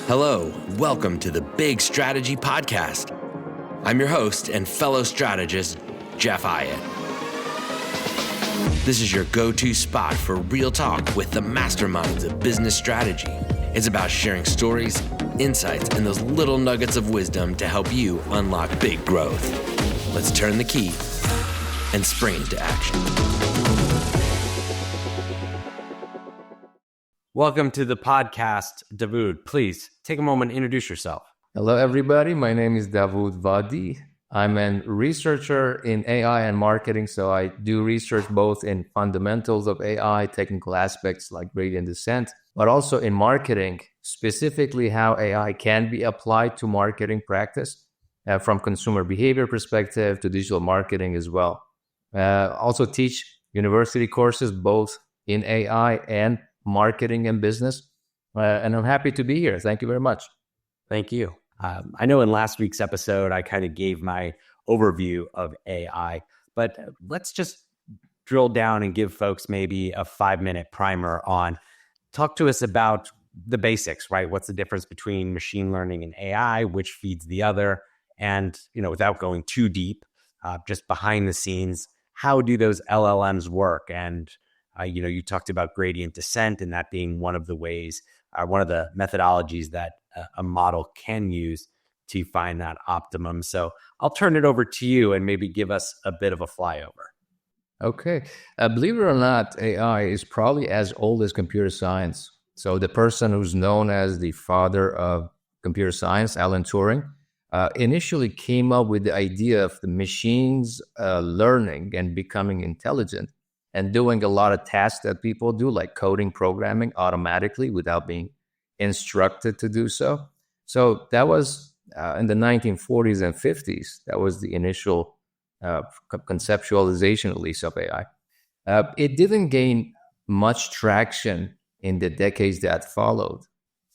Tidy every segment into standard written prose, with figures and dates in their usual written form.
Hello, welcome to the Big Strategy Podcast. I'm your host and fellow strategist, Jeff Hyatt. This is your go-to spot for real talk with the masterminds of business strategy. It's about sharing stories, insights, and those little nuggets of wisdom to help you unlock big growth. Let's turn the key and spring into action. Welcome to the podcast, Davood. Please take a moment and introduce yourself. Hello, everybody. My name is Davood Wadi. I'm a researcher in AI and marketing, so I do research both in fundamentals of AI, technical aspects like gradient descent, but also in marketing, specifically how AI can be applied to marketing practice from consumer behavior perspective to digital marketing as well. Also teach university courses both in AI and marketing and business. And I'm happy to be here. Thank you very much. Thank you. I know in last week's episode, I kind of gave my overview of AI, but let's just drill down and give folks maybe a 5-minute primer on, talk to us about the basics, right? What's the difference between machine learning and AI, which feeds the other? And, without going too deep, just behind the scenes, how do those LLMs work? And you talked about gradient descent and that being one of the ways, one of the methodologies that a model can use to find that optimum. So I'll turn it over to you and maybe give us a bit of a flyover. Okay. Believe it or not, AI is probably as old as computer science. So the person who's known as the father of computer science, Alan Turing, initially came up with the idea of the machines learning and becoming intelligent and doing a lot of tasks that people do, like coding, programming automatically without being instructed to do so. So that was in the 1940s and 50s. That was the initial conceptualization, at least, of AI. It didn't gain much traction in the decades that followed.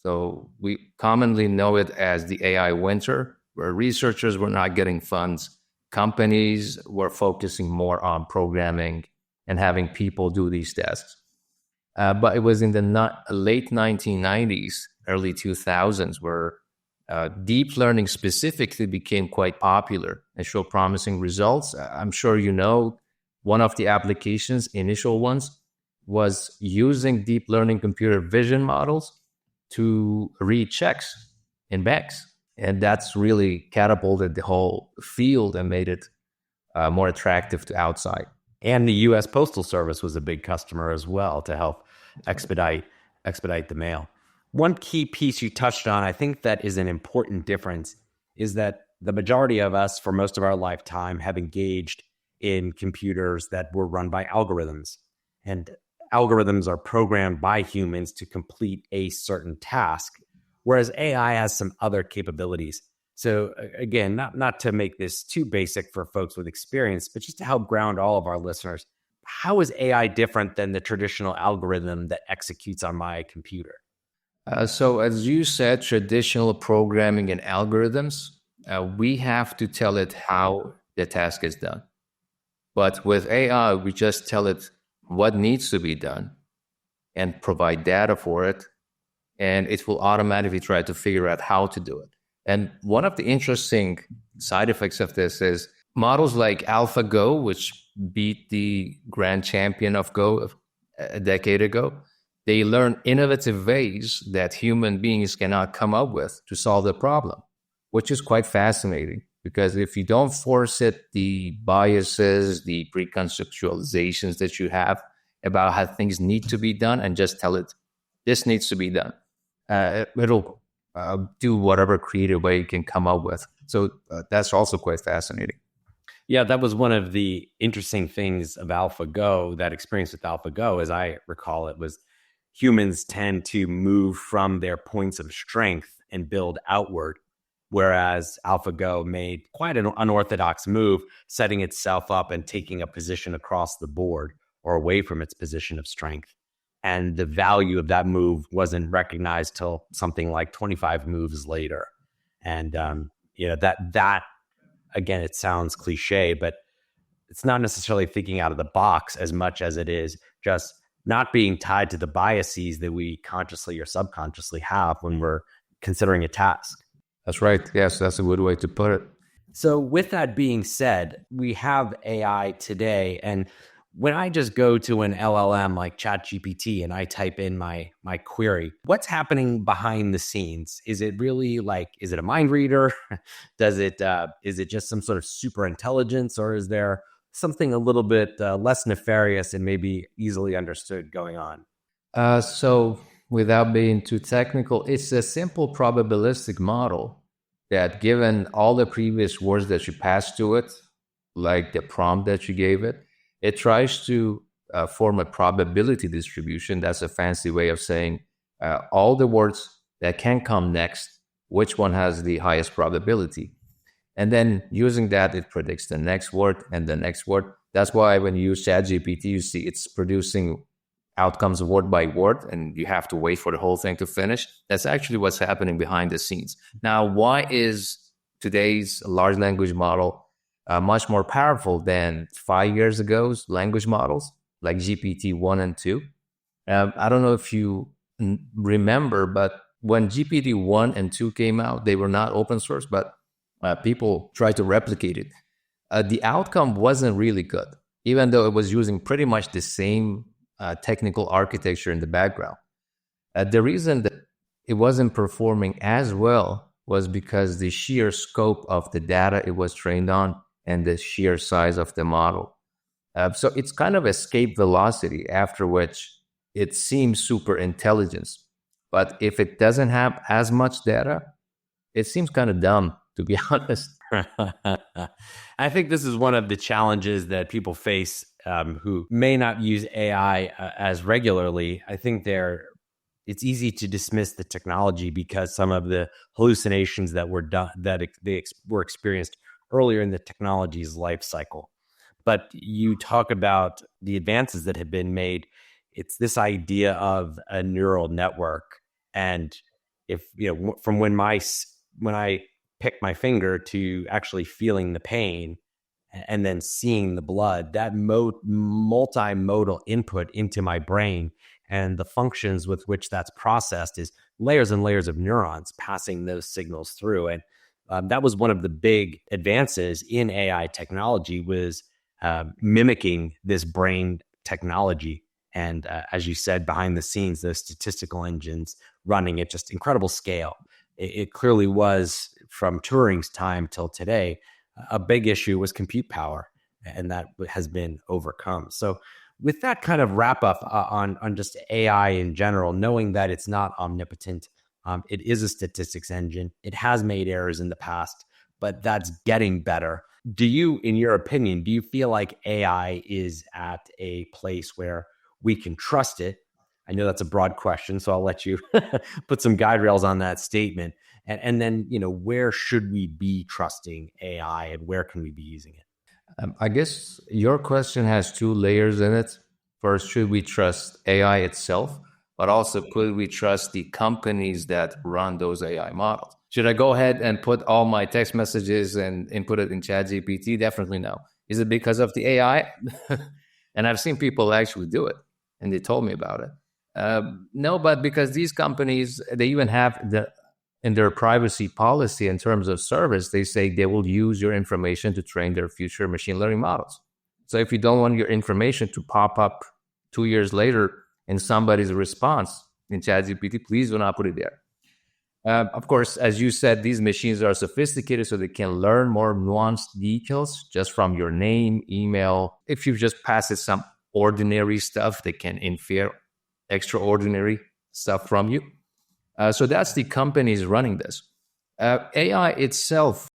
So we commonly know it as the AI winter, where researchers were not getting funds. Companies were focusing more on programming and having people do these tasks. But it was in the late 1990s, early 2000s, where deep learning specifically became quite popular and showed promising results. I'm sure you know one of the applications, initial ones, was using deep learning computer vision models to read checks in banks. And that's really catapulted the whole field and made it more attractive to outside. And the U.S. Postal Service was a big customer as well to help expedite the mail. One key piece you touched on, I think that is an important difference, is that the majority of us, for most of our lifetime, have engaged in computers that were run by algorithms. And algorithms are programmed by humans to complete a certain task, whereas AI has some other capabilities. So again, not to make this too basic for folks with experience, but just to help ground all of our listeners, how is AI different than the traditional algorithm that executes on my computer? So as you said, traditional programming and algorithms, we have to tell it how the task is done. But with AI, we just tell it what needs to be done and provide data for it, and it will automatically try to figure out how to do it. And one of the interesting side effects of this is models like AlphaGo, which beat the grand champion of Go a decade ago, they learn innovative ways that human beings cannot come up with to solve the problem, which is quite fascinating. Because if you don't force it, the biases, the preconceptualizations that you have about how things need to be done, and just tell it, this needs to be done, it'll do whatever creative way you can come up with. So that's also quite fascinating. Yeah, that was one of the interesting things of AlphaGo, that experience with AlphaGo, as I recall it, was humans tend to move from their points of strength and build outward, whereas AlphaGo made quite an unorthodox move, setting itself up and taking a position across the board or away from its position of strength. And the value of that move wasn't recognized till something like 25 moves later. And, that again, it sounds cliche, but it's not necessarily thinking out of the box as much as it is just not being tied to the biases that we consciously or subconsciously have when we're considering a task. That's right. Yes, that's a good way to put it. So with that being said, we have AI today, and when I just go to an LLM like ChatGPT and I type in my query, what's happening behind the scenes? Is it really like, is it a mind reader? Is it just some sort of super intelligence, or is there something a little bit less nefarious and maybe easily understood going on? So without being too technical, it's a simple probabilistic model that, given all the previous words that you passed to it, like the prompt that you gave it, it tries to form a probability distribution. That's a fancy way of saying all the words that can come next, which one has the highest probability. And then using that, it predicts the next word and the next word. That's why when you use ChatGPT, you see it's producing outcomes word by word, and you have to wait for the whole thing to finish. That's actually what's happening behind the scenes. Now, why is today's large language model much more powerful than 5 years ago's language models like GPT-1 and 2? I don't know if you remember, but when GPT-1 and 2 came out, they were not open source, but people tried to replicate it. The outcome wasn't really good, even though it was using pretty much the same technical architecture in the background. The reason that it wasn't performing as well was because the sheer scope of the data it was trained on and the sheer size of the model. So it's kind of escape velocity, after which it seems super intelligence. But if it doesn't have as much data, it seems kind of dumb, to be honest. I think this is one of the challenges that people face who may not use AI as regularly. I think it's easy to dismiss the technology because some of the hallucinations that were done were experienced earlier in the technology's life cycle. But you talk about the advances that have been made. It's this idea of a neural network, and if from when I pick my finger to actually feeling the pain and then seeing the blood, that multimodal input into my brain and the functions with which that's processed is layers and layers of neurons passing those signals through. And that was one of the big advances in AI technology, was mimicking this brain technology. And as you said, behind the scenes, those statistical engines running at just incredible scale. It clearly was, from Turing's time till today, a big issue was compute power, and that has been overcome. So with that kind of wrap up on just AI in general, knowing that it's not omnipotent, it is a statistics engine. It has made errors in the past, but that's getting better. In your opinion, do you feel like AI is at a place where we can trust it? I know that's a broad question, so I'll let you put some guide rails on that statement. And then, where should we be trusting AI, and where can we be using it? I guess your question has two layers in it. First, should we trust AI itself? But also, could we trust the companies that run those AI models? Should I go ahead and put all my text messages and input it in ChatGPT? Definitely no. Is it because of the AI? And I've seen people actually do it, and they told me about it. No, but because these companies, they even have in their privacy policy in terms of service, they say they will use your information to train their future machine learning models. So if you don't want your information to pop up 2 years later in somebody's response in ChatGPT, please do not put it there. Of course, as you said, these machines are sophisticated, so they can learn more nuanced details just from your name, email. If you just pass it some ordinary stuff, they can infer extraordinary stuff from you. So that's the companies running this. AI itself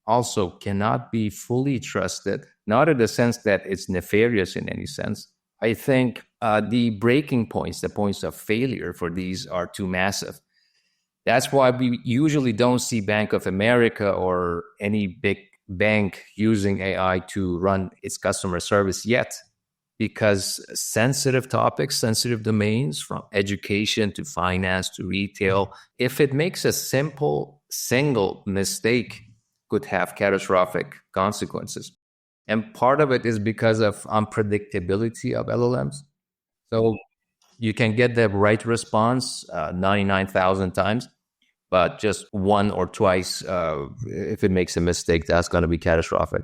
also cannot be fully trusted, not in the sense that it's nefarious in any sense. I think the breaking points, the points of failure for these are too massive. That's why we usually don't see Bank of America or any big bank using AI to run its customer service yet, because sensitive topics, sensitive domains, from education to finance to retail, if it makes a simple single mistake, could have catastrophic consequences. And part of it is because of unpredictability of LLMs. So you can get the right response 99,000 times, but just one or twice, if it makes a mistake, that's going to be catastrophic.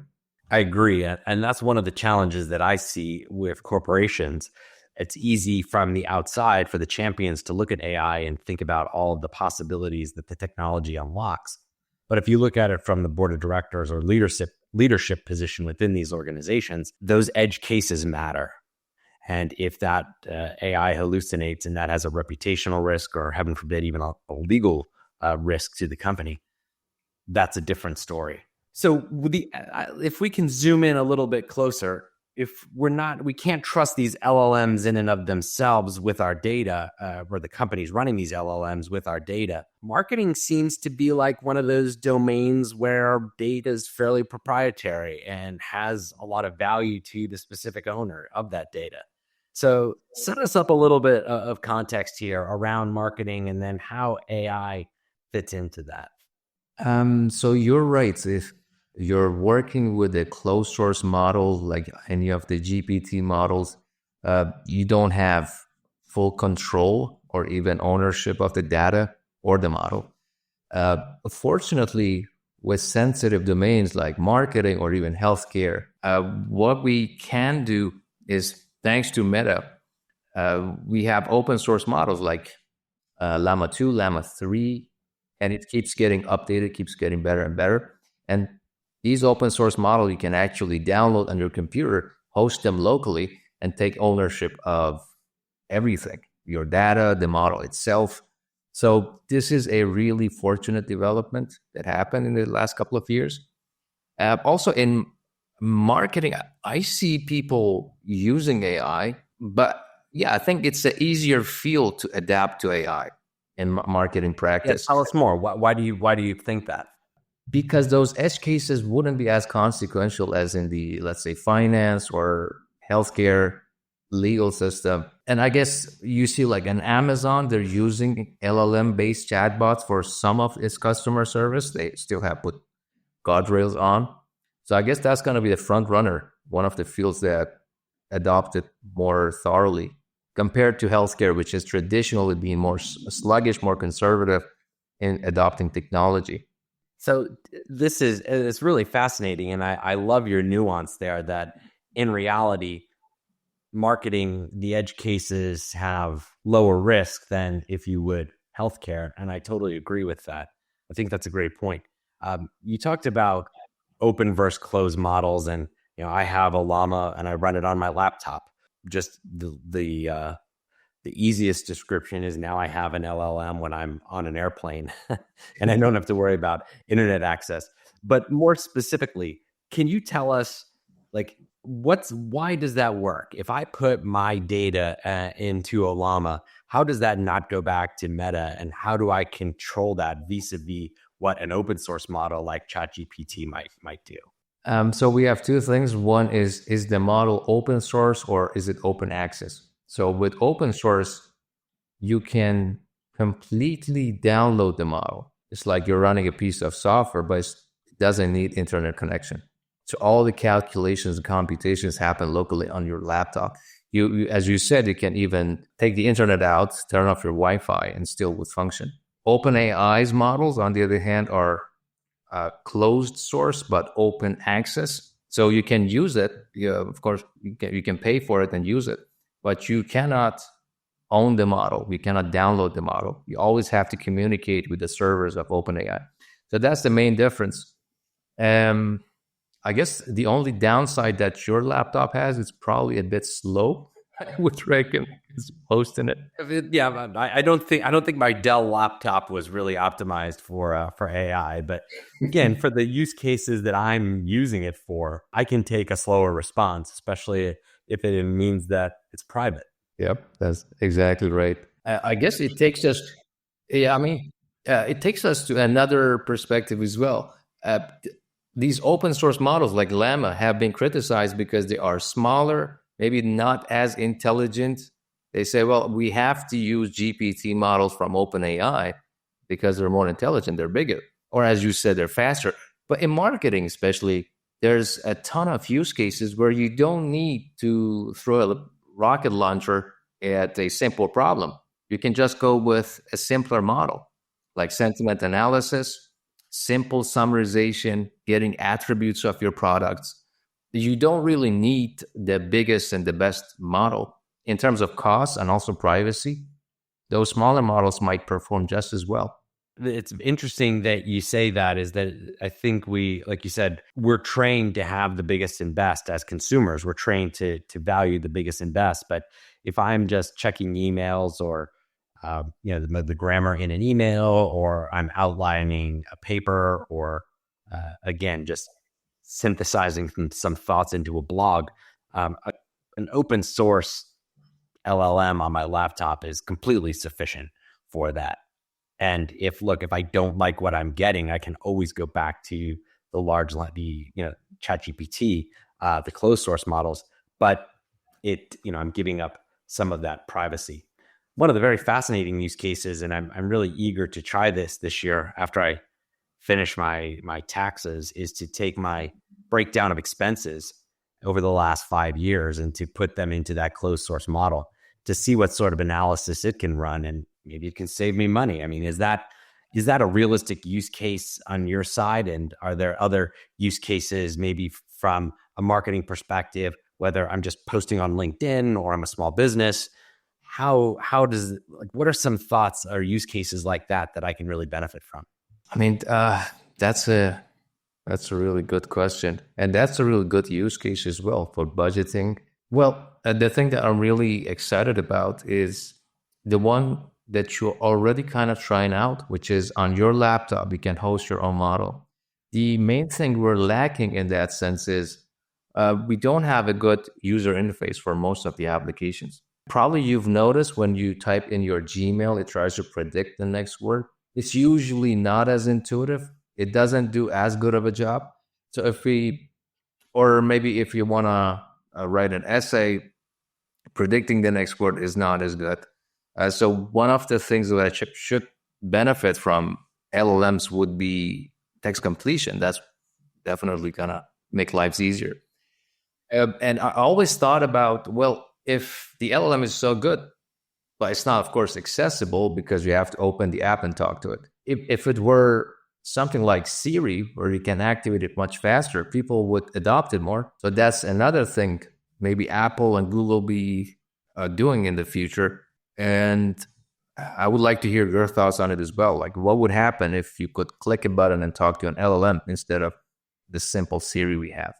I agree. And that's one of the challenges that I see with corporations. It's easy from the outside for the champions to look at AI and think about all of the possibilities that the technology unlocks. But if you look at it from the board of directors or leadership position within these organizations, those edge cases matter. And if that AI hallucinates and that has a reputational risk or, heaven forbid, even a legal risk to the company, that's a different story. So if we can zoom in a little bit closer, if we can't trust these LLMs in and of themselves with our data, or the companies running these LLMs with our data, marketing seems to be like one of those domains where data is fairly proprietary and has a lot of value to the specific owner of that data. So set us up a little bit of context here around marketing and then how AI fits into that. So you're right. If you're working with a closed source model like any of the GPT models, you don't have full control or even ownership of the data or the model. Fortunately, with sensitive domains like marketing or even healthcare, what we can do is, thanks to Meta, we have open source models like Llama 2, Llama 3, and it keeps getting updated, keeps getting better and better. And these open source models you can actually download on your computer, host them locally, and take ownership of everything, your data, the model itself. So this is a really fortunate development that happened in the last couple of years. Also in marketing, I see people using AI, but yeah, I think it's an easier field to adapt to AI in marketing practice. Yeah, tell us more. Why do you think that? Because those edge cases wouldn't be as consequential as in the, let's say, finance or healthcare legal system. And I guess you see like an Amazon, they're using LLM-based chatbots for some of its customer service. They still have put guardrails on. So I guess that's going to be the front runner, one of the fields that adopted more thoroughly compared to healthcare, which has traditionally been more sluggish, more conservative in adopting technology. So it's really fascinating. And I love your nuance there that in reality, marketing, the edge cases have lower risk than if you would healthcare. And I totally agree with that. I think that's a great point. You talked about open versus closed models. And, I have a Llama and I run it on my laptop. Just the easiest description is now I have an LLM when I'm on an airplane and I don't have to worry about internet access. But more specifically, can you tell us why does that work? If I put my data into a Llama, how does that not go back to Meta? And how do I control that vis-a-vis what an open source model like ChatGPT might do? So we have two things. One is the model open source or is it open access? So with open source, you can completely download the model. It's like you're running a piece of software, but it doesn't need internet connection. So all the calculations and computations happen locally on your laptop. You, as you said, you can even take the internet out, turn off your Wi-Fi, and still would function. OpenAI's models, on the other hand, are closed source but open access. So you can use it. Of course, you can pay for it and use it, but you cannot own the model. You cannot download the model. You always have to communicate with the servers of OpenAI. So that's the main difference. I guess the only downside that your laptop has is probably a bit slow. I would reckon is hosting it. Yeah, I don't think my Dell laptop was really optimized for AI. But again, for the use cases that I'm using it for, I can take a slower response, especially if it means that it's private. Yep, that's exactly right. I guess it takes us. Yeah, I mean, it takes us to another perspective as well. These open source models like Llama have been criticized because they are smaller, maybe not as intelligent. They say, well, we have to use GPT models from OpenAI because they're more intelligent, they're bigger. Or as you said, they're faster. But in marketing especially, there's a ton of use cases where you don't need to throw a rocket launcher at a simple problem. You can just go with a simpler model. like sentiment analysis, simple summarization, getting attributes of your products. You don't really need the biggest and the best model in terms of cost and also privacy. Those smaller models might perform just as well. It's interesting that you say that. Is that I think we, like you said, we're trained to have the biggest and best as consumers. We're trained to value the biggest and best. But if I'm just checking emails or the grammar in an email, or I'm outlining a paper, or again just synthesizing some thoughts into a blog, an open source LLM on my laptop is completely sufficient for that. And if I don't like what I'm getting, I can always go back to ChatGPT, the closed source models. But I'm giving up some of that privacy. One of the very fascinating use cases, and I'm really eager to try this year after I finish my taxes, is to take my breakdown of expenses over the last 5 years and to put them into that closed source model to see what sort of analysis it can run, and maybe it can save me money. I mean, is that a realistic use case on your side? And are there other use cases, maybe from a marketing perspective, whether I'm just posting on LinkedIn or I'm a small business? How does, what are some thoughts or use cases like that I can really benefit from? I mean, that's a really good question, and that's a really good use case as well for budgeting. Well, the thing that I'm really excited about is the one that you're already kind of trying out, which is on your laptop, you can host your own model. The main thing we're lacking in that sense is we don't have a good user interface for most of the applications. Probably you've noticed when you type in your Gmail, it tries to predict the next word. It's usually not as intuitive. It doesn't do as good of a job. So if you want to write an essay, predicting the next word is not as good. So one of the things that should benefit from LLMs would be text completion. That's definitely going to make lives easier. And I always thought about, well, if the LLM is so good, but it's not, of course, accessible because you have to open the app and talk to it. If it were something like Siri, where you can activate it much faster, people would adopt it more. So that's another thing maybe Apple and Google be doing in the future. And I would like to hear your thoughts on it as well. Like, what would happen if you could click a button and talk to an LLM instead of the simple Siri we have?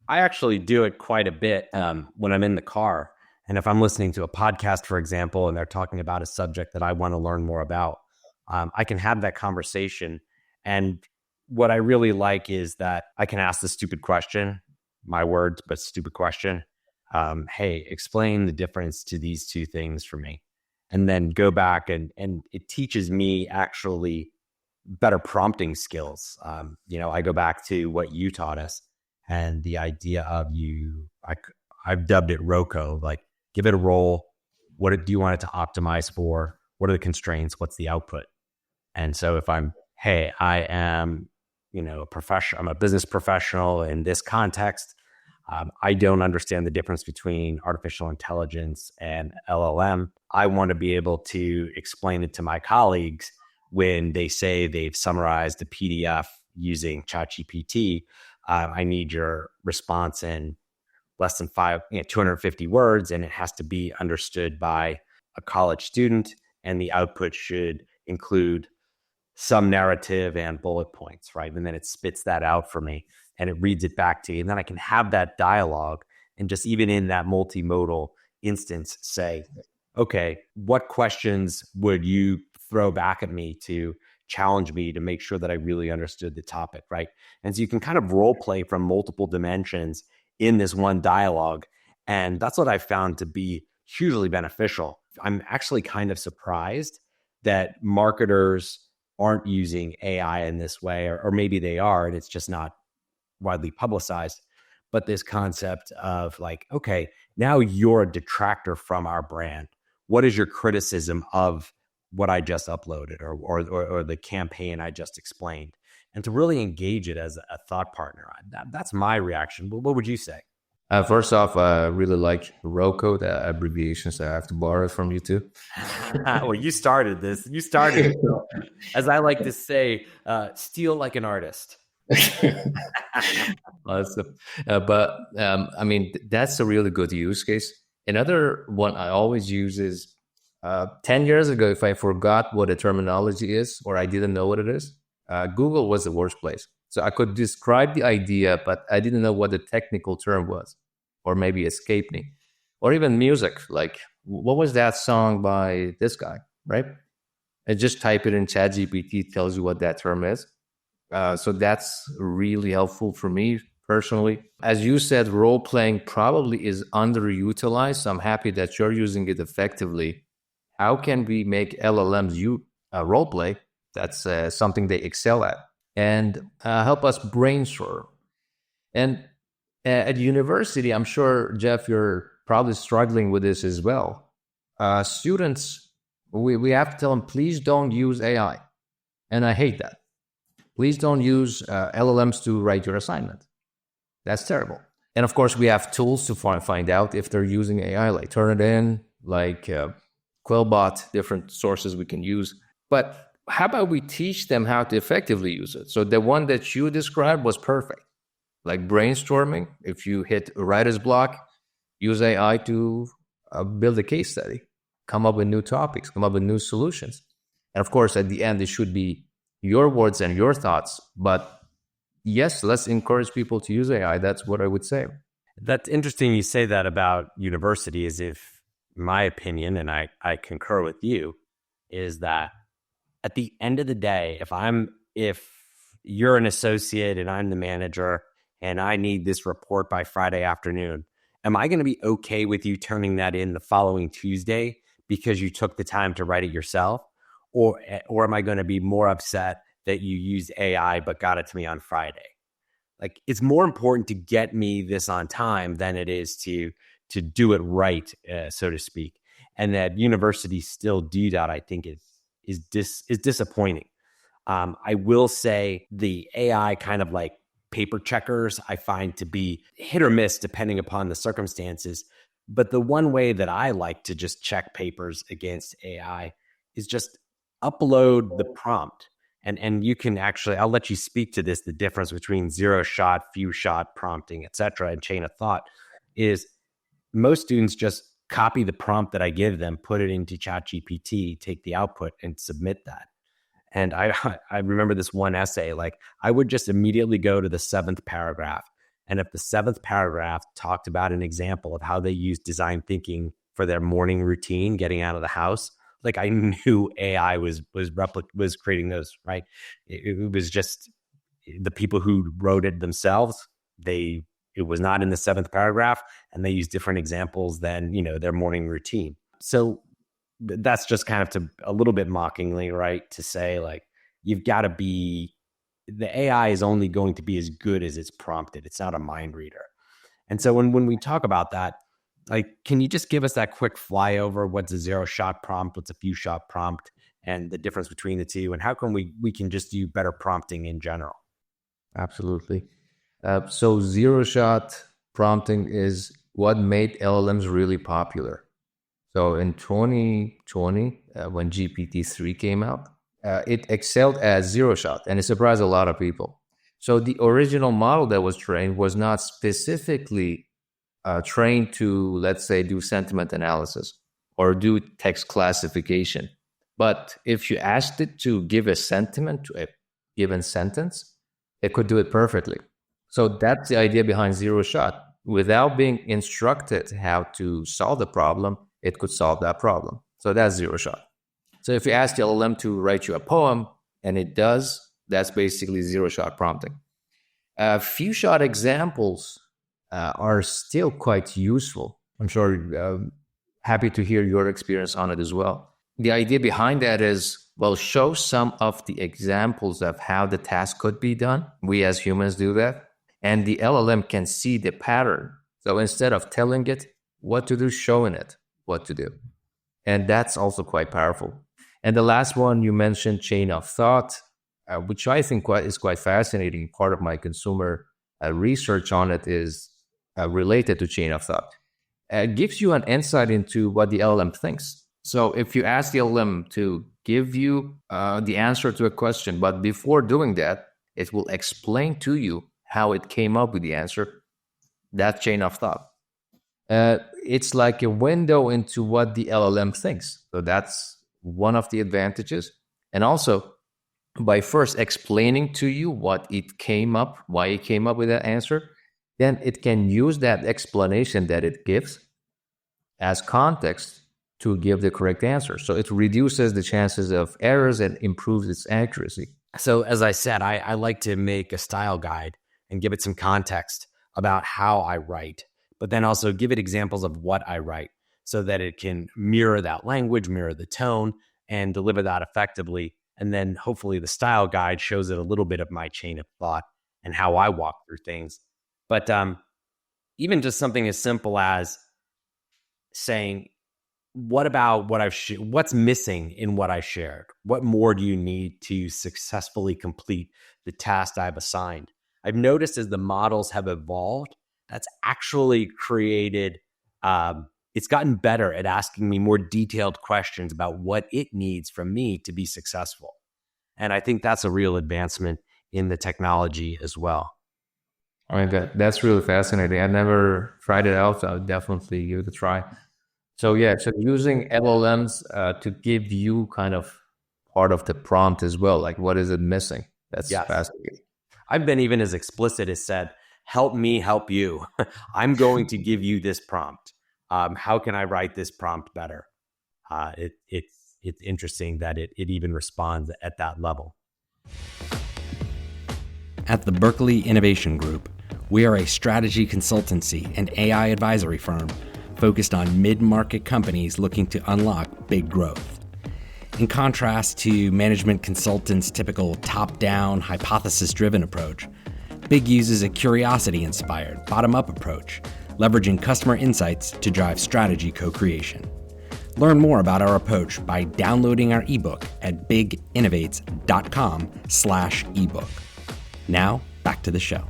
I actually do it quite a bit when I'm in the car. And if I'm listening to a podcast, for example, and they're talking about a subject that I want to learn more about, I can have that conversation. And what I really like is that I can ask the stupid question, my words, but stupid question. Hey, explain the difference to these two things for me. And then go back and it teaches me actually better prompting skills. I go back to what you taught us and the idea of I've dubbed it ROCO, like give it a role. What do you want it to optimize for? What are the constraints? What's the output? And so if I am, a professional, I'm a business professional in this context. I don't understand the difference between artificial intelligence and LLM. I want to be able to explain it to my colleagues when they say they've summarized the PDF using ChatGPT. I need your response in less than 250 words, and it has to be understood by a college student, and the output should include some narrative and bullet points, right? And then it spits that out for me and it reads it back to you. And then I can have that dialogue and just even in that multimodal instance say, okay, what questions would you throw back at me to challenge me to make sure that I really understood the topic, right? And so you can kind of role play from multiple dimensions in this one dialogue. And that's what I found to be hugely beneficial. I'm actually kind of surprised that marketers aren't using AI in this way, or maybe they are, and it's just not widely publicized. But this concept of like, okay, now you're a detractor from our brand. What is your criticism of what I just uploaded or the campaign I just explained? And to really engage it as a thought partner. That's my reaction. What would you say? First off, I really like ROCO, the abbreviations. I have to borrow it from you too. Well, you started this. You started it. So, as I like to say, steal like an artist. Awesome. I mean, that's a really good use case. Another one I always use is 10 years ago, if I forgot what a terminology is or I didn't know what it is, Google was the worst place. So I could describe the idea, but I didn't know what the technical term was, or maybe escaped me. Or even music, like what was that song by this guy, right? And just type it in ChatGPT, tells you what that term is. So that's really helpful for me personally. As you said, role playing probably is underutilized. So I'm happy that you're using it effectively. How can we make LLMs role play? That's something they excel at, and help us brainstorm. And at university, I'm sure, Jeff, you're probably struggling with this as well. Students, we have to tell them, please don't use AI. And I hate that. Please don't use LLMs to write your assignment. That's terrible. And of course, we have tools to find out if they're using AI, like Turnitin, like Quillbot, different sources we can use. But how about we teach them how to effectively use it? So the one that you described was perfect. Like brainstorming, if you hit writer's block, use AI to build a case study, come up with new topics, come up with new solutions. And of course, at the end, it should be your words and your thoughts. But yes, let's encourage people to use AI. That's what I would say. That's interesting you say that about university, as if my opinion, and I concur with you, is that at the end of the day, if you're an associate and I'm the manager and I need this report by Friday afternoon, am I going to be okay with you turning that in the following Tuesday because you took the time to write it yourself? Or am I going to be more upset that you used AI but got it to me on Friday? Like, it's more important to get me this on time than it is to do it right, so to speak. And that universities still do that, I think, is disappointing. I will say the AI kind of like paper checkers I find to be hit or miss depending upon the circumstances. But the one way that I like to just check papers against AI is just upload the prompt. And you can actually, I'll let you speak to this, the difference between zero shot, few shot prompting, et cetera, and chain of thought is most students just copy the prompt that I give them, put it into ChatGPT, take the output and submit that. And I remember this one essay, like I would just immediately go to the 7th paragraph. And if the 7th paragraph talked about an example of how they use design thinking for their morning routine, getting out of the house, like I knew AI was creating those, right? It was just the people who wrote it themselves. It was not in the 7th paragraph, and they used different examples than their morning routine. So that's just kind of a little bit mockingly, right, to say like you've got to be. The AI is only going to be as good as it's prompted. It's not a mind reader. And so when we talk about that, like, can you just give us that quick flyover? What's a zero shot prompt? What's a few shot prompt? And the difference between the two? And how can we can just do better prompting in general? Absolutely. So zero shot prompting is what made LLMs really popular. So in 2020, when GPT-3 came out, it excelled at zero shot, and it surprised a lot of people. So the original model that was trained was not specifically trained to, let's say, do sentiment analysis or do text classification. But if you asked it to give a sentiment to a given sentence, it could do it perfectly. So that's the idea behind zero shot. Without being instructed how to solve the problem, it could solve that problem. So that's zero shot. So if you ask the LLM to write you a poem and it does, that's basically zero shot prompting. Few shot examples are still quite useful. I'm sure happy to hear your experience on it as well. The idea behind that is, well, show some of the examples of how the task could be done. We as humans do that. And the LLM can see the pattern. So instead of telling it what to do, showing it what to do. And that's also quite powerful. And the last one you mentioned, chain of thought, which I think is quite fascinating. Part of my consumer research on it is related to chain of thought. It gives you an insight into what the LLM thinks. So if you ask the LLM to give you the answer to a question, but before doing that, it will explain to you how it came up with the answer, that chain of thought. It's like a window into what the LLM thinks. So that's one of the advantages. And also, by first explaining to you why it came up with that answer, then it can use that explanation that it gives as context to give the correct answer. So it reduces the chances of errors and improves its accuracy. So as I said, I like to make a style guide and give it some context about how I write, but then also give it examples of what I write so that it can mirror that language, mirror the tone, and deliver that effectively. And then hopefully the style guide shows it a little bit of my chain of thought and how I walk through things. But even just something as simple as saying, what about what what's missing in what I shared? What more do you need to successfully complete the task I've assigned? I've noticed as the models have evolved, that's actually created, it's gotten better at asking me more detailed questions about what it needs from me to be successful. And I think that's a real advancement in the technology as well. I mean, that's really fascinating. I never tried it out, so I would definitely give it a try. So using LLMs to give you kind of part of the prompt as well, like what is it missing? That's fascinating. I've been even as explicit as said, help me help you. I'm going to give you this prompt. How can I write this prompt better? It's interesting that it even responds at that level. At the Berkeley Innovation Group, we are a strategy consultancy and AI advisory firm focused on mid-market companies looking to unlock big growth. In contrast to management consultants' typical top-down, hypothesis-driven approach, Big uses a curiosity-inspired, bottom-up approach, leveraging customer insights to drive strategy co-creation. Learn more about our approach by downloading our ebook at biginnovates.com/ebook. Now, back to the show.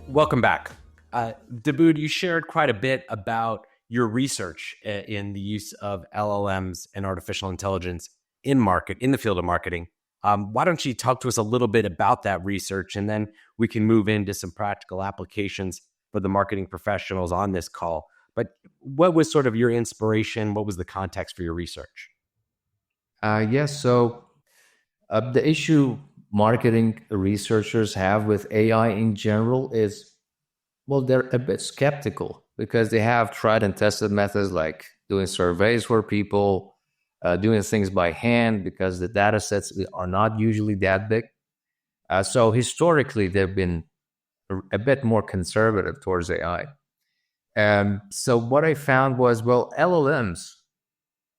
Welcome back. Davood, you shared quite a bit about your research in the use of LLMs and artificial intelligence in the field of marketing. Why don't you talk to us a little bit about that research, and then we can move into some practical applications for the marketing professionals on this call. But what was sort of your inspiration? What was the context for your research? So the issue marketing researchers have with AI in general is, well, they're a bit skeptical because they have tried and tested methods like doing surveys for people, doing things by hand because the data sets are not usually that big. So historically, they've been a bit more conservative towards AI. So what I found was, well, LLMs,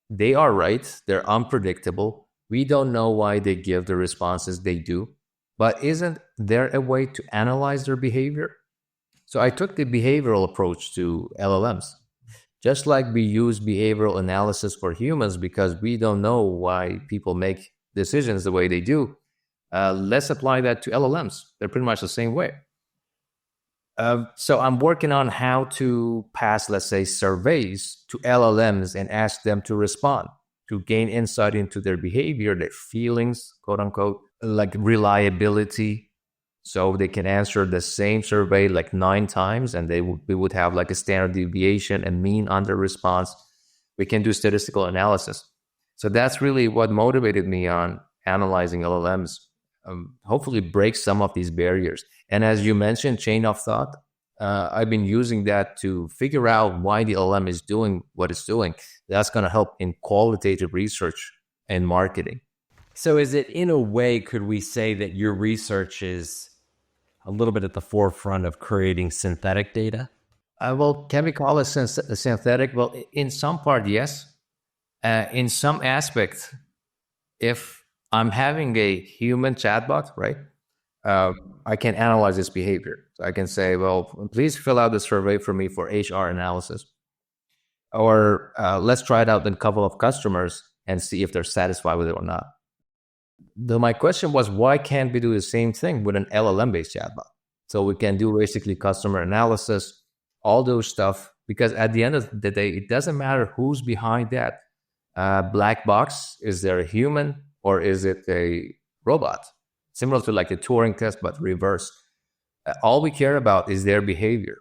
they are right. They're unpredictable. We don't know why they give the responses they do. But isn't there a way to analyze their behavior? So I took the behavioral approach to LLMs. Just like we use behavioral analysis for humans because we don't know why people make decisions the way they do, let's apply that to LLMs. They're pretty much the same way. So I'm working on how to pass, let's say, surveys to LLMs and ask them to respond, to gain insight into their behavior, their feelings, quote unquote, like reliability. So they can answer the same survey like 9 times and we would have like a standard deviation and mean on their response. We can do statistical analysis. So that's really what motivated me on analyzing LLMs. Hopefully break some of these barriers. And as you mentioned, chain of thought, I've been using that to figure out why the LLM is doing what it's doing. That's going to help in qualitative research and marketing. So is it, in a way, could we say that your research is a little bit at the forefront of creating synthetic data? Well, can we call it synthetic? Well, in some part, yes. In some aspect, if I'm having a human chatbot, right? I can analyze its behavior. So I can say, well, please fill out the survey for me for HR analysis. Or let's try it out with a couple of customers and see if they're satisfied with it or not. My question was, why can't we do the same thing with an LLM-based chatbot? So we can do basically customer analysis, all those stuff, because at the end of the day, it doesn't matter who's behind that black box. Is there a human or is it a robot? Similar to like the Turing test, but reverse. All we care about is their behavior.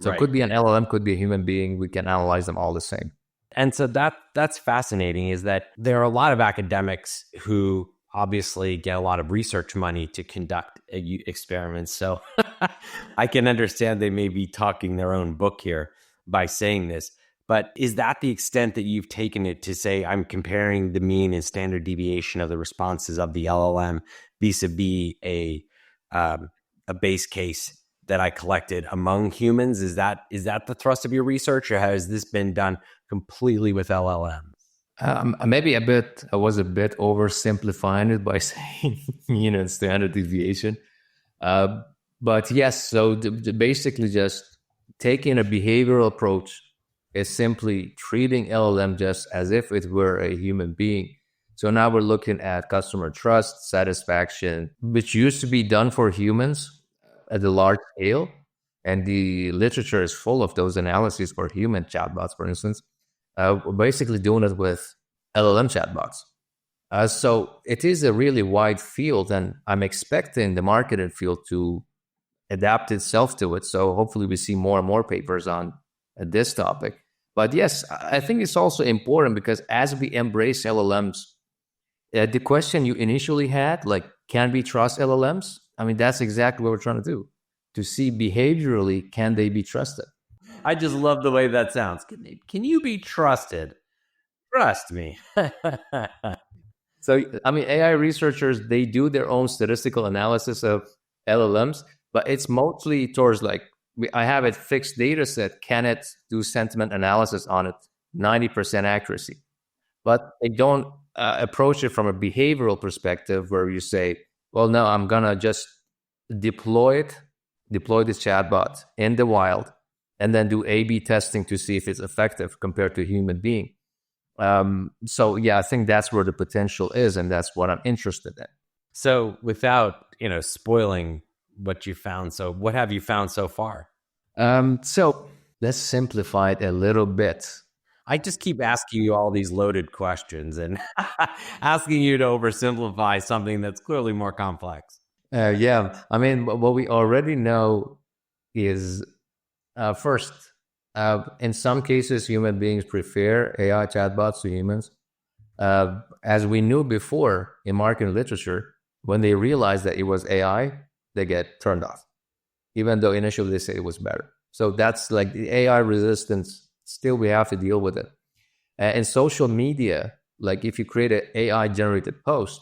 So It could be an LLM, could be a human being. We can analyze them all the same. And so that's fascinating, is that there are a lot of academics who obviously get a lot of research money to conduct experiments. So I can understand they may be talking their own book here by saying this. But is that the extent that you've taken it to say, I'm comparing the mean and standard deviation of the responses of the LLM vis-a-vis a base case that I collected among humans? Is that the thrust of your research, or has this been done completely with LLM? Maybe I was a bit oversimplifying it by saying, standard deviation. But yes, so basically just taking a behavioral approach is simply treating LLM just as if it were a human being. So now we're looking at customer trust, satisfaction, which used to be done for humans at a large scale. And the literature is full of those analyses for human chatbots, for instance. We're basically doing it with LLM chatbots. So it is a really wide field, and I'm expecting the marketing field to adapt itself to it. So hopefully we see more and more papers on this topic. But yes, I think it's also important because as we embrace LLMs, the question you initially had, like, can we trust LLMs? I mean, that's exactly what we're trying to do, to see behaviorally, can they be trusted? I just love the way that sounds. Can you be trusted? Trust me. So, I mean, AI researchers, they do their own statistical analysis of LLMs, but it's mostly towards like, I have a fixed data set. Can it do sentiment analysis on it? 90% accuracy. But they don't approach it from a behavioral perspective where you say, well, no, I'm going to just deploy this chatbot in the wild and then do A/B testing to see if it's effective compared to a human being. So yeah, I think that's where the potential is, and that's what I'm interested in. So without, spoiling what you found, so what have you found so far? So let's simplify it a little bit. I just keep asking you all these loaded questions and asking you to oversimplify something that's clearly more complex. Yeah, I mean, what we already know is first, in some cases, human beings prefer AI chatbots to humans. As we knew before in marketing literature, when they realized that it was AI, they get turned off, even though initially they say it was better. So that's like the AI resistance. Still, we have to deal with it. In social media, like if you create an AI generated post,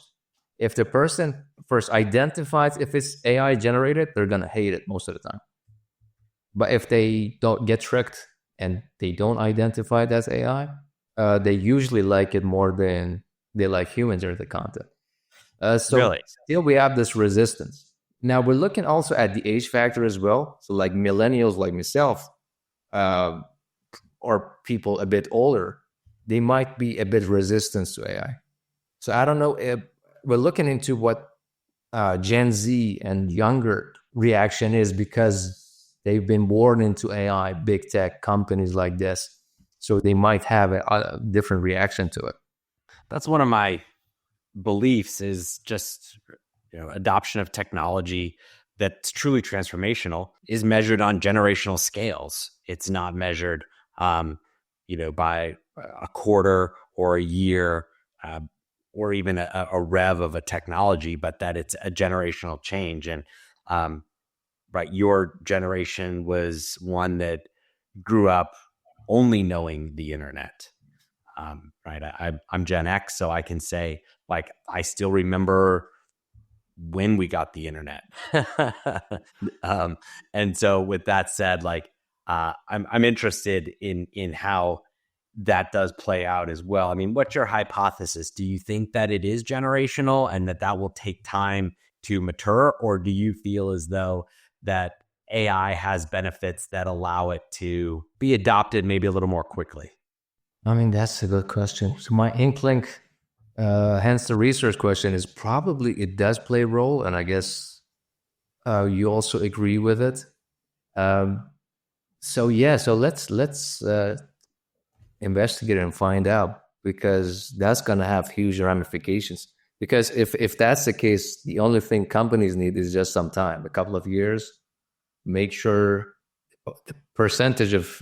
if the person first identifies if it's AI generated, they're going to hate it most of the time. But if they don't get tricked and they don't identify it as AI, they usually like it more than they like human generated content. So really? Still we have this resistance. Now we're looking also at the age factor as well. So like millennials like myself, or people a bit older, they might be a bit resistant to AI. So I don't know if we're looking into what Gen Z and younger reaction is, because they've been born into AI, big tech companies like this. So they might have a different reaction to it. That's one of my beliefs, is just adoption of technology that's truly transformational is measured on generational scales. It's not measured by a quarter or a year or even a rev of a technology, but that it's a generational change. And right, your generation was one that grew up only knowing the internet. Right, I'm Gen X, so I can say, like, I still remember when we got the internet. And so with that said, like, I'm interested in how that does play out as well. I mean, what's your hypothesis? Do you think that it is generational and that will take time to mature, or do you feel as though that AI has benefits that allow it to be adopted maybe a little more quickly? I mean, that's a good question. So my inkling, hence the research question, is probably it does play a role. And I guess you also agree with it. Um, so let's investigate and find out, because that's going to have huge ramifications. Because if that's the case, the only thing companies need is just some time, a couple of years. Make sure the percentage of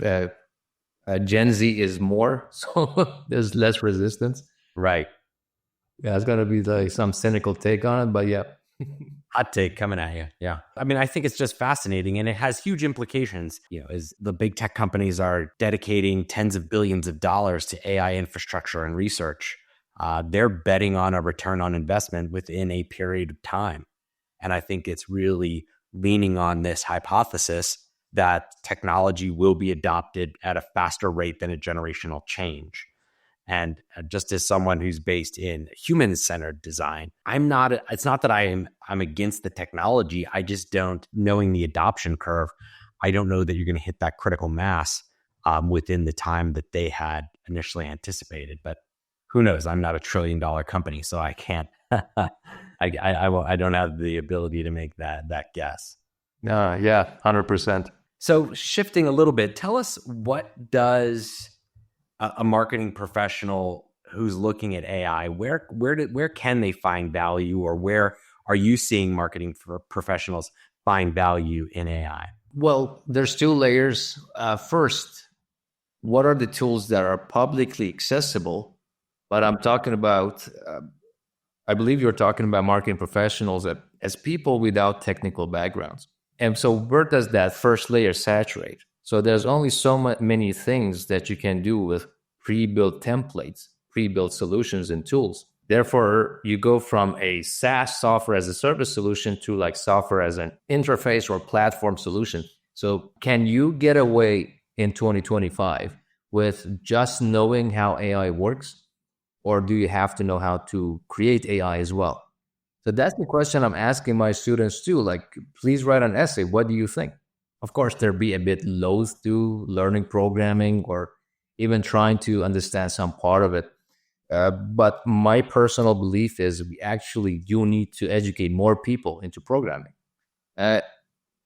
Gen Z is more, so there's less resistance. Right. Yeah, it's gonna be like some cynical take on it, but yeah. Hot take coming at you. Yeah. I mean, I think it's just fascinating and it has huge implications. As the big tech companies are dedicating tens of billions of dollars to AI infrastructure and research, they're betting on a return on investment within a period of time. And I think it's really leaning on this hypothesis that technology will be adopted at a faster rate than a generational change. And just as someone who's based in human-centered design, it's not that I'm against the technology. I just don't, knowing the adoption curve, I don't know that you're going to hit that critical mass within the time that they had initially anticipated. But who knows? I'm not $1 trillion company, so I can't, I don't have the ability to make that guess. Yeah, 100%. So shifting a little bit, tell us, what does a marketing professional who's looking at AI, where can they find value, or where are you seeing marketing professionals find value in AI? Well, there's two layers. First, what are the tools that are publicly accessible? But I'm talking about, I believe you're talking about marketing professionals as people without technical backgrounds. And so where does that first layer saturate? So there's only so many things that you can do with pre-built templates, pre-built solutions and tools. Therefore, you go from a SaaS, software as a service solution, to like software as an interface or platform solution. So can you get away in 2025 with just knowing how AI works? Or do you have to know how to create AI as well? So that's the question I'm asking my students too. Like, please write an essay. What do you think? Of course, they'll be a bit loath to learning programming or even trying to understand some part of it. But my personal belief is we actually do need to educate more people into programming.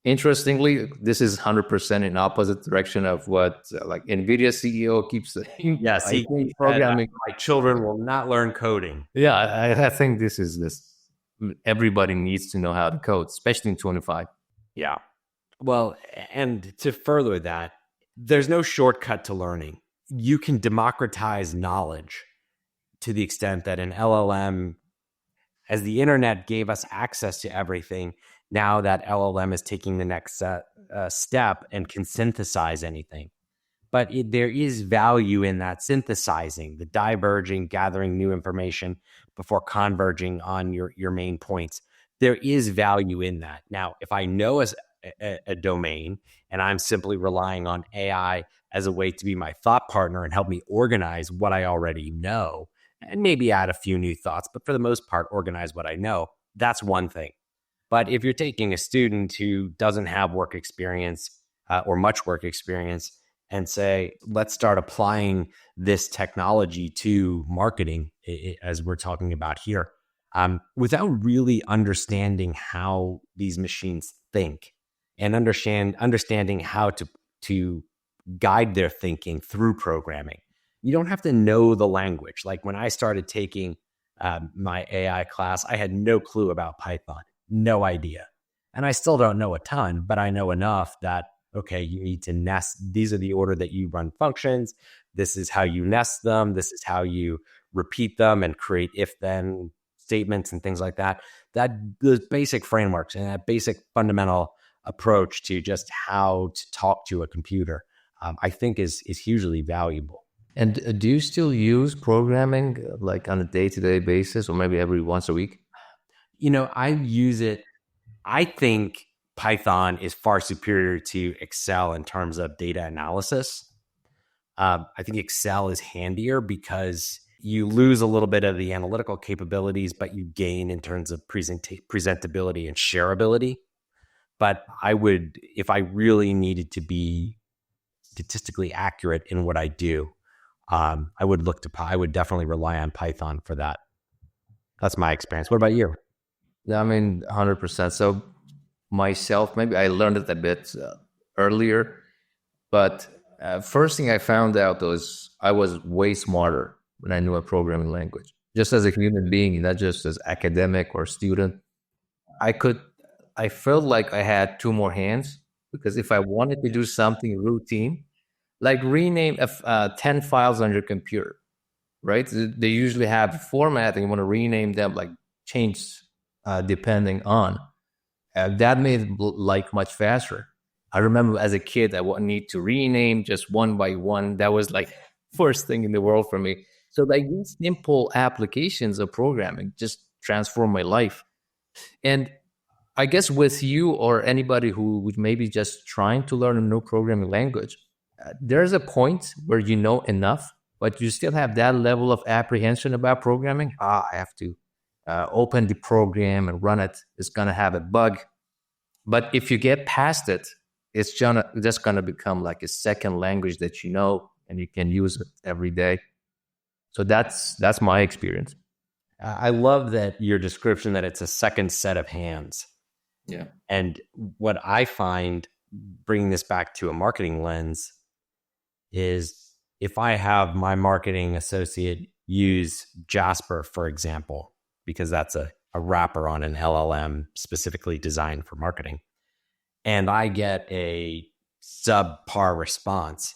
Interestingly, this is 100% in opposite direction of what like NVIDIA CEO keeps saying. Yes, programming. My children will not learn coding. Yeah, I think this is this. Everybody needs to know how to code, especially in 25. Yeah. Well, and to further that, there's no shortcut to learning. You can democratize knowledge to the extent that an LLM, as the internet gave us access to everything, now that LLM is taking the next step and can synthesize anything. But there is value in that synthesizing, the diverging, gathering new information before converging on your main points. There is value in that. Now, if I know a domain and I'm simply relying on AI as a way to be my thought partner and help me organize what I already know, and maybe add a few new thoughts, but for the most part, organize what I know, that's one thing. But if you're taking a student who doesn't have work experience or much work experience and say, let's start applying this technology to marketing, as we're talking about here, without really understanding how these machines think and understanding how to guide their thinking through programming. You don't have to know the language. Like when I started taking my AI class, I had no clue about Python, no idea. And I still don't know a ton, but I know enough that, okay, you need to nest. These are the order that you run functions. This is how you nest them. This is how you repeat them and create if-then statements and things like that. Those basic frameworks and that basic fundamental approach to just how to talk to a computer, I think is hugely valuable. And do you still use programming like on a day-to-day basis or maybe every once a week? I use it. I think Python is far superior to Excel in terms of data analysis. I think Excel is handier because you lose a little bit of the analytical capabilities, but you gain in terms of presentability and shareability. But if I really needed to be statistically accurate in what I do, I would definitely rely on Python for that. That's my experience. What about you? I mean, 100%. So myself. Maybe I learned it a bit earlier, but first thing I found out was I was way smarter when I knew a programming language. Just as a human being, not just as academic or student, I could. I felt like I had two more hands because if I wanted to do something routine, like rename 10 files on your computer, right? They usually have a format and you want to rename them, like change depending on. That made it like much faster. I remember as a kid, I would need to rename just one by one. That was like first thing in the world for me. So like these simple applications of programming just transform my life. And I guess with you or anybody who would maybe just trying to learn a new programming language, there's a point where you know enough, but you still have that level of apprehension about programming. I have to open the program and run it. It's gonna have a bug. But if you get past it, it's just gonna become like a second language that you know and you can use it every day. So that's my experience. I love that your description that it's a second set of hands. Yeah. And what I find, bringing this back to a marketing lens, is if I have my marketing associate use Jasper, for example, because that's a wrapper on an LLM specifically designed for marketing, and I get a subpar response,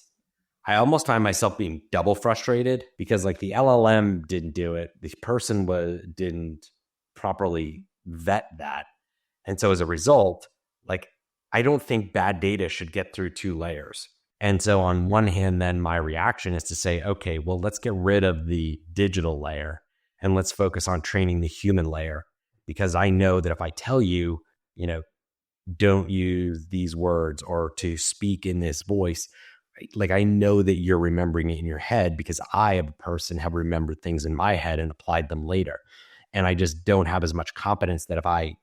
I almost find myself being double frustrated because like the LLM didn't do it. The person didn't properly vet that. And so as a result, like I don't think bad data should get through two layers. And so on one hand, then my reaction is to say, okay, well, let's get rid of the digital layer and let's focus on training the human layer. Because I know that if I tell you, don't use these words or to speak in this voice, like I know that you're remembering it in your head because I, as a person, have remembered things in my head and applied them later. And I just don't have as much confidence that if I,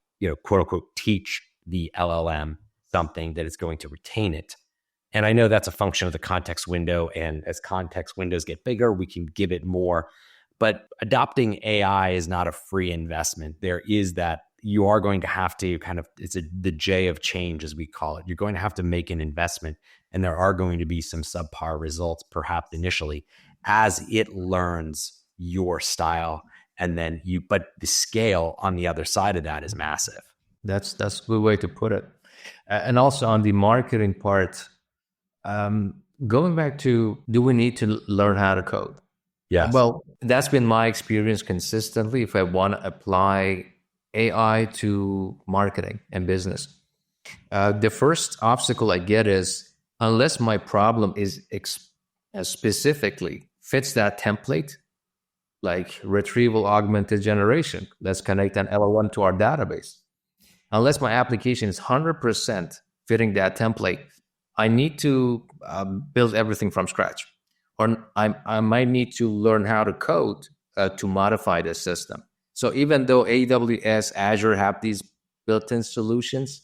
quote unquote, teach the LLM something that it's going to retain it. And I know that's a function of the context window. And as context windows get bigger, we can give it more. But adopting AI is not a free investment. There is that you are going to have to the J of change, as we call it. You're going to have to make an investment. And there are going to be some subpar results, perhaps initially, as it learns your style. And then but the scale on the other side of that is massive. That's a good way to put it. And also on the marketing part, going back to, do we need to learn how to code? Yes. Well, that's been my experience consistently if I want to apply AI to marketing and business. The first obstacle I get is, unless my problem is specifically fits that template, like retrieval augmented generation, let's connect an LLM to our database. Unless my application is 100% fitting that template, I need to build everything from scratch. Or I might need to learn how to code to modify the system. So even though AWS, Azure have these built-in solutions,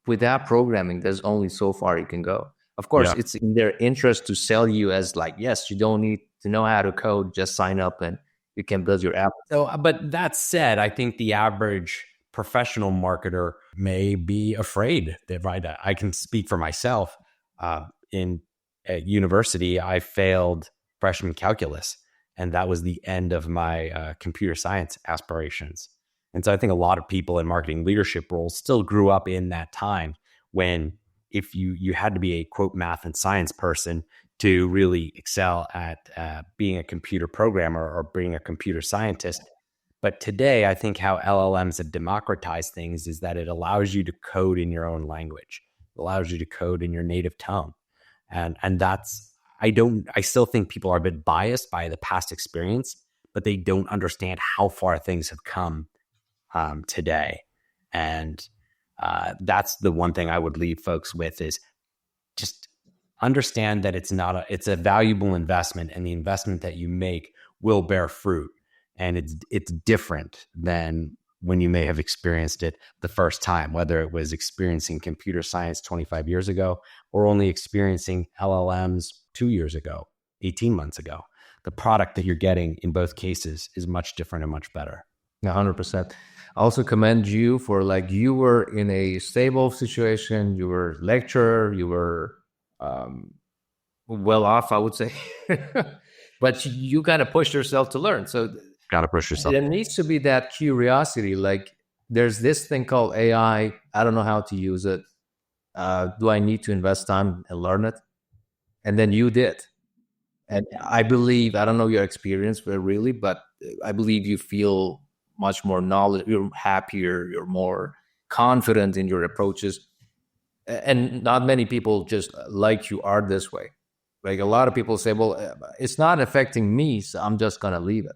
without programming, there's only so far you can go. Of course, It's in their interest to sell you as like, yes, you don't need to know how to code, just sign up and you can build your app. So, but that said, I think the average professional marketer may be afraid that, right? I can speak for myself. At university, I failed freshman calculus, and that was the end of my computer science aspirations. And so I think a lot of people in marketing leadership roles still grew up in that time when if you had to be a quote math and science person to really excel at being a computer programmer or being a computer scientist. But today, I think how LLMs have democratized things is that it allows you to code in your own language. It allows you to code in your native tongue. And that's, I still think people are a bit biased by the past experience, but they don't understand how far things have come today. And that's the one thing I would leave folks with is just understand that it's a valuable investment, and the investment that you make will bear fruit. And it's different than when you may have experienced it the first time, whether it was experiencing computer science 25 years ago or only experiencing LLMs 2 years ago, 18 months ago. The product that you're getting in both cases is much different and much better. 100%. I also commend you for like you were in a stable situation. You were lecturer. You were well off, I would say, but you kind of pushed yourself to learn. So Got to push yourself. there needs to be that curiosity. Like there's this thing called AI. I don't know how to use it. Do I need to invest time and learn it? And then you did. And I believe, I don't know your experience, but really, but I believe you feel much more knowledge. You're happier. You're more confident in your approaches. And not many people just like you are this way. Like a lot of people say, well, it's not affecting me, so I'm just going to leave it.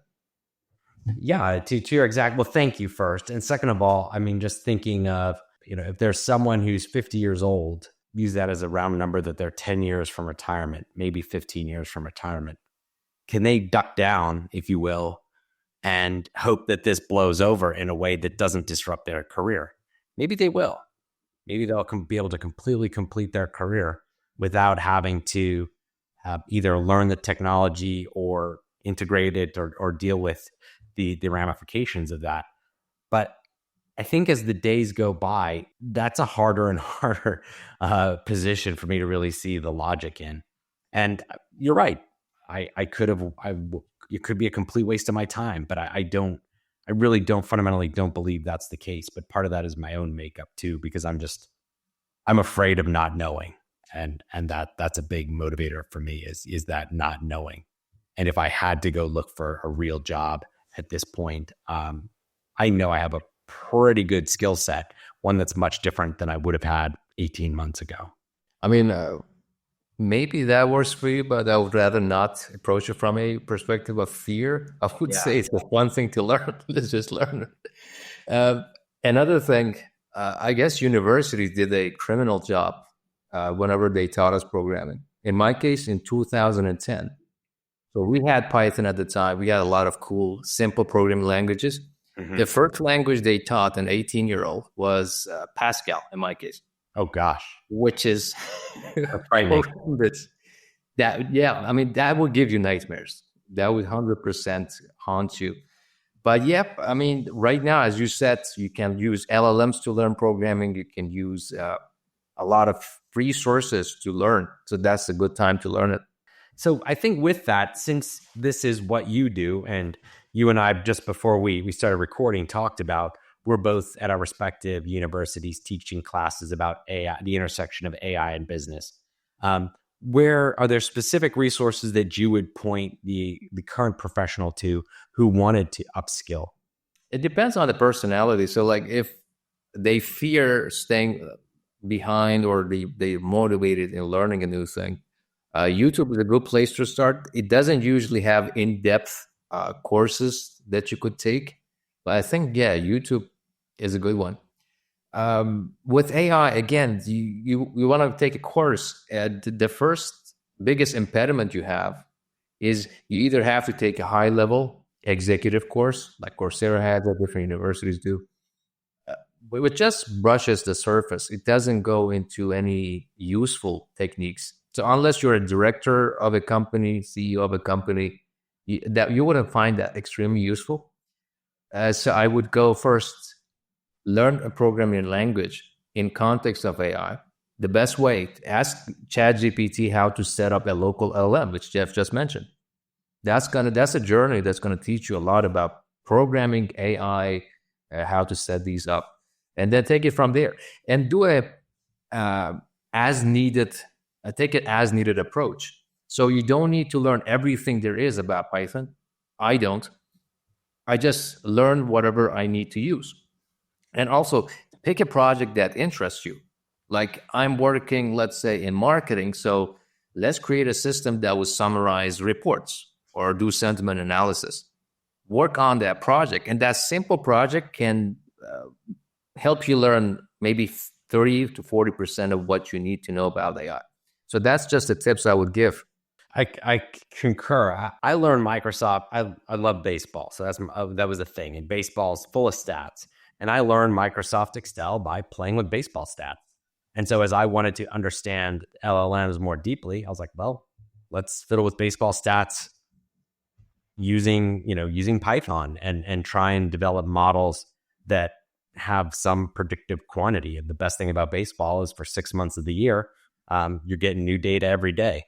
Yeah, to your exact, well, thank you first. And second of all, I mean, just thinking of, if there's someone who's 50 years old, use that as a round number, that they're 10 years from retirement, maybe 15 years from retirement. Can they duck down, if you will, and hope that this blows over in a way that doesn't disrupt their career? Maybe they will. Maybe they'll be able to completely complete their career without having to either learn the technology or integrate it or deal with the ramifications of that. But I think as the days go by, that's a harder and harder position for me to really see the logic in. And you're right. It could be a complete waste of my time, but I really fundamentally don't believe that's the case. But part of that is my own makeup too, because I'm afraid of not knowing. And that's a big motivator for me is that not knowing. And if I had to go look for a real job at this point, I know I have a pretty good skill set, one that's much different than I would have had 18 months ago. I mean, maybe that works for you, but I would rather not approach it from a perspective of fear. I would say it's the one thing to learn. Let's just learn it. Another thing, I guess universities did a criminal job whenever they taught us programming. In my case, in 2010. So we had Python at the time. We had a lot of cool, simple programming languages. Mm-hmm. The first language they taught an 18-year-old was Pascal, in my case. Oh, gosh. Which is frightening. That would give you nightmares. That would 100% haunt you. But right now, as you said, you can use LLMs to learn programming. You can use a lot of free sources to learn. So that's a good time to learn it. So I think with that, since this is what you do, and you and I, just before we started recording, talked about, we're both at our respective universities teaching classes about AI, the intersection of AI and business. Where are there specific resources that you would point the current professional to who wanted to upskill? It depends on the personality. So like if they fear staying behind or they're motivated in learning a new thing, YouTube is a good place to start. It doesn't usually have in-depth courses that you could take, but I think, YouTube is a good one. With AI, again, you want to take a course. The first biggest impediment you have is you either have to take a high-level executive course, like Coursera has, or different universities do, but it just brushes the surface. It doesn't go into any useful techniques. So unless you're a director of a company, CEO of a company, you wouldn't find that extremely useful. So I would go first, learn a programming language in context of AI. The best way, ask ChatGPT how to set up a local LLM, which Jeff just mentioned. That's a journey that's going to teach you a lot about programming, AI, how to set these up, and then take it from there and do take it as needed approach. So you don't need to learn everything there is about Python. I don't. I just learn whatever I need to use. And also pick a project that interests you. Like I'm working, let's say, in marketing. So let's create a system that will summarize reports or do sentiment analysis. Work on that project. And that simple project can help you learn maybe 30 to 40% of what you need to know about AI. So that's just the tips I would give. I concur. I learned Microsoft. I love baseball. So that was a thing. And baseball's full of stats. And I learned Microsoft Excel by playing with baseball stats. And so as I wanted to understand LLMs more deeply, I was like, well, let's fiddle with baseball stats using Python and try and develop models that have some predictive quantity. And the best thing about baseball is for 6 months of the year, you're getting new data every day,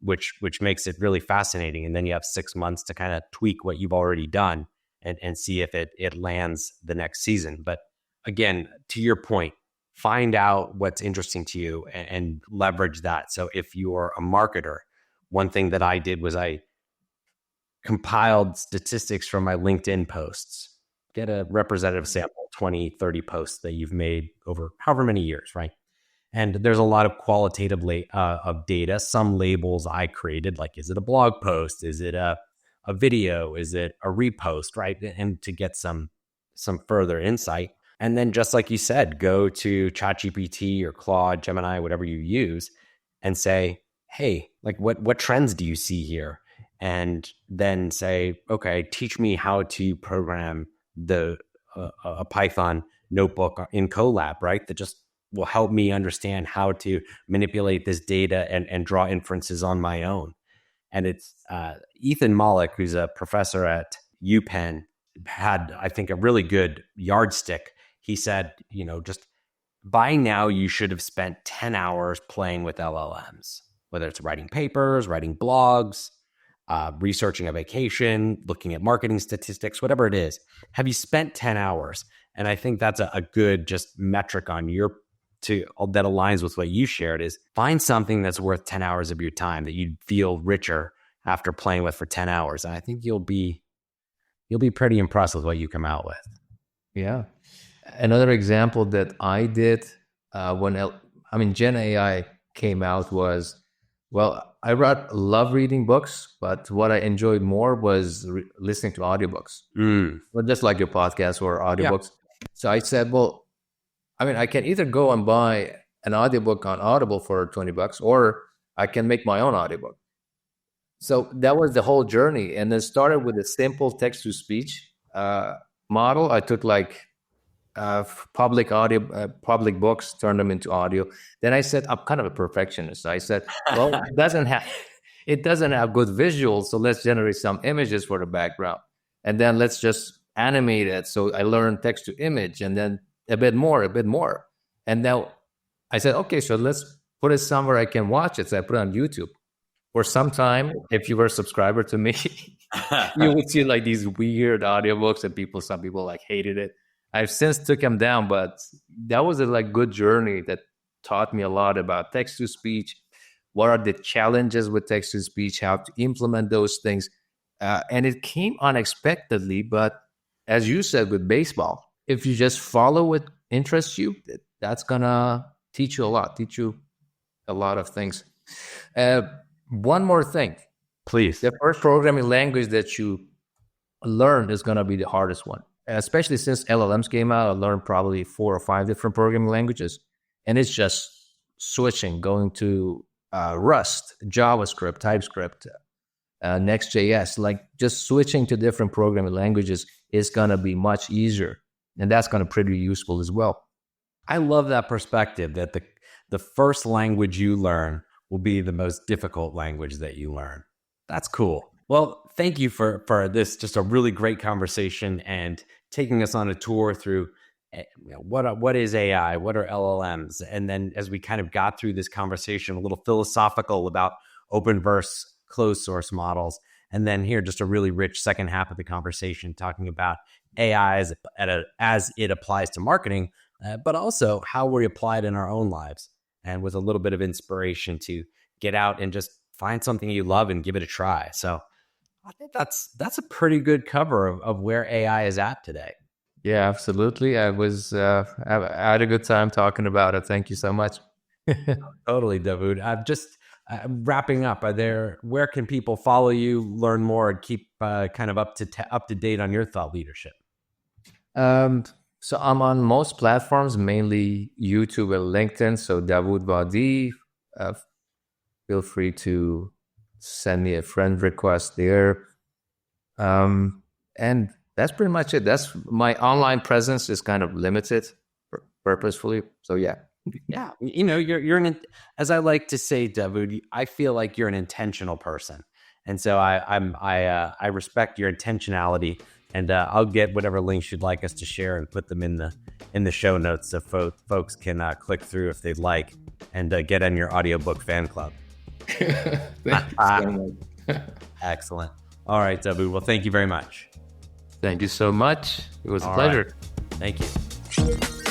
which makes it really fascinating. And then you have 6 months to kind of tweak what you've already done and see if it lands the next season. But again, to your point, find out what's interesting to you and leverage that. So if you're a marketer, one thing that I did was I compiled statistics from my LinkedIn posts, get a representative sample, 20, 30 posts that you've made over however many years, right? And there's a lot of qualitative of data. Some labels I created, like, is it a blog post? Is it a video? Is it a repost, right? And to get some further insight. And then just like you said, go to ChatGPT or Claude, Gemini, whatever you use, and say, hey, like what trends do you see here? And then say, okay, teach me how to program a Python notebook in Colab, right? That just will help me understand how to manipulate this data and draw inferences on my own. And it's Ethan Mollick, who's a professor at UPenn, had, I think, a really good yardstick. He said, just by now you should have spent 10 hours playing with LLMs, whether it's writing papers, writing blogs, researching a vacation, looking at marketing statistics, whatever it is. Have you spent 10 hours? And I think that's a good just metric on that aligns with what you shared, is find something that's worth 10 hours of your time that you'd feel richer after playing with for 10 hours. And I think you'll be pretty impressed with what you come out with. Yeah. Another example that I did when Gen AI came out was, well, I love reading books, but what I enjoyed more was listening to audiobooks. Well, just like your podcast or audiobooks. Yeah. So I said, well, I can either go and buy an audiobook on Audible for $20, or I can make my own audiobook. So that was the whole journey. And then started with a simple text-to-speech model. I took public books, turned them into audio. Then I said, I'm kind of a perfectionist. I said, well, it doesn't have good visuals, so let's generate some images for the background. And then let's just animate it. So I learned text to image, and then a bit more. And now I said, okay, so let's put it somewhere I can watch it. So I put it on YouTube. Or sometime, if you were a subscriber to me, you would see like these weird audiobooks and some people hated it. I've since took them down, but that was a good journey that taught me a lot about text-to-speech. What are the challenges with text-to-speech? How to implement those things? And it came unexpectedly, but as you said with baseball, if you just follow what interests you, that's gonna teach you a lot of things. One more thing, please. The first programming language that you learn is gonna be the hardest one. Especially since LLMs came out, I learned probably 4 or 5 different programming languages. And it's just switching, going to Rust, JavaScript, TypeScript, Next.js. Just switching to different programming languages is going to be much easier. And that's going to be pretty useful as well. I love that perspective that the first language you learn will be the most difficult language that you learn. That's cool. Well, thank you for this, just a really great conversation and taking us on a tour through what is AI, what are LLMs, and then as we kind of got through this conversation, a little philosophical about open versus closed source models, and then here just a really rich second half of the conversation talking about AI as it applies to marketing, but also how we apply it in our own lives, and with a little bit of inspiration to get out and just find something you love and give it a try. So I think that's a pretty good cover of where AI is at today. Yeah, absolutely. I had a good time talking about it. Thank you so much. Totally, Davood. I'm just wrapping up. Where can people follow you, learn more, and keep kind of up to date on your thought leadership? So I'm on most platforms, mainly YouTube and LinkedIn. So Davood Wadi, feel free to send me a friend request there. And that's pretty much it. That's my online presence is kind of limited purposefully. So yeah. Yeah. You're as I like to say, Davood, I feel like you're an intentional person. And so I respect your intentionality, and I'll get whatever links you'd like us to share and put them in the show notes so folks can click through if they'd like, and get on your audiobook fan club. Thanks so much. Excellent. All right, Davood. Well, thank you very much. Thank you so much. It was a pleasure. Right. Thank you.